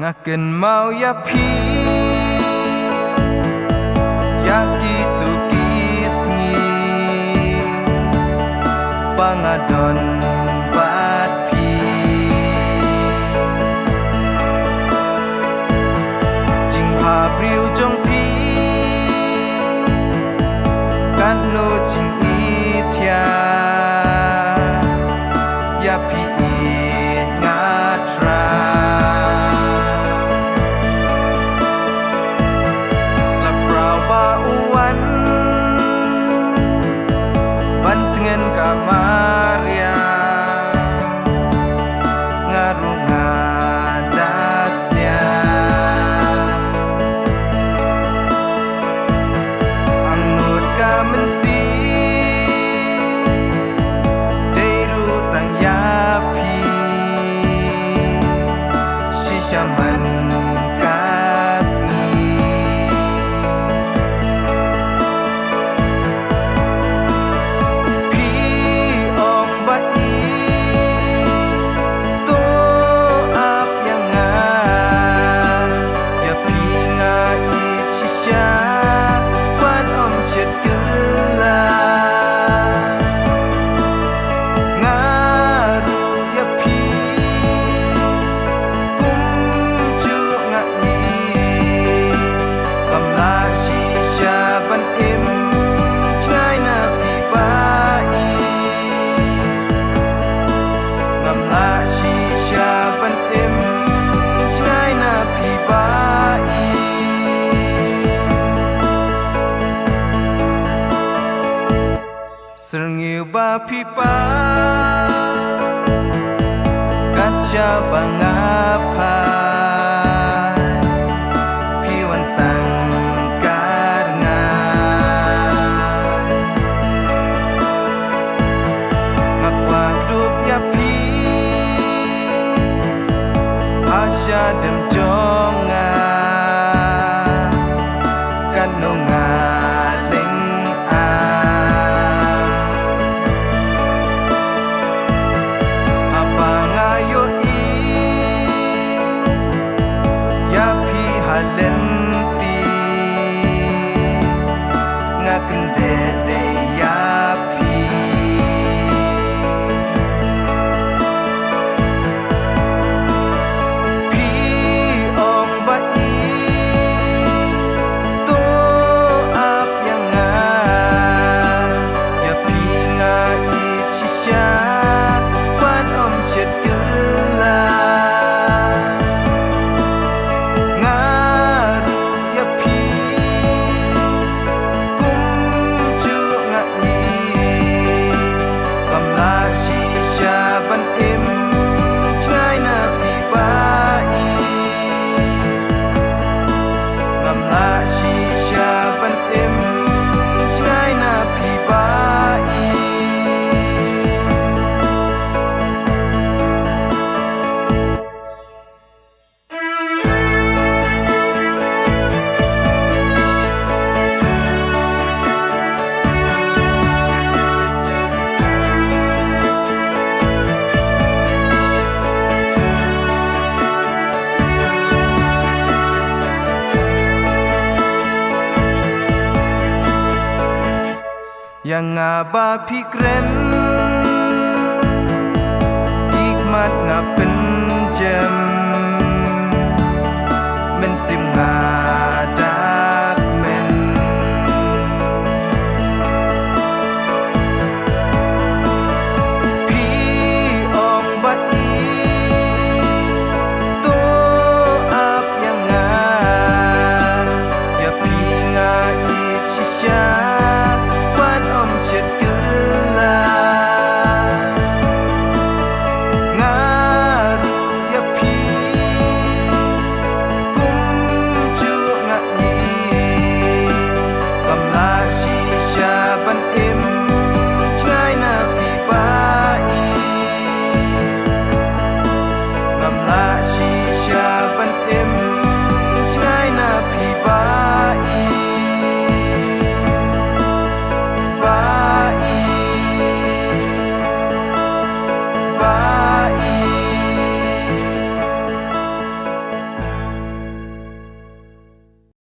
Ngaken mau ya pi ya gitu kisngi pangadon bat pi jing ha priu jong pi kan no jing i thia ya pi bantengan kamaria ngarunga dasya angut kamensi deiru tang yapi shishaman Serngil ba pipa kaca bangapai piwan tangkar ngai ngakwa dup ya pi asya dem jonga kanunga lenti ngaken dede yapi pi ong bai to ap yang yapi ngai chisya pan om chet gela yang ngaba pikren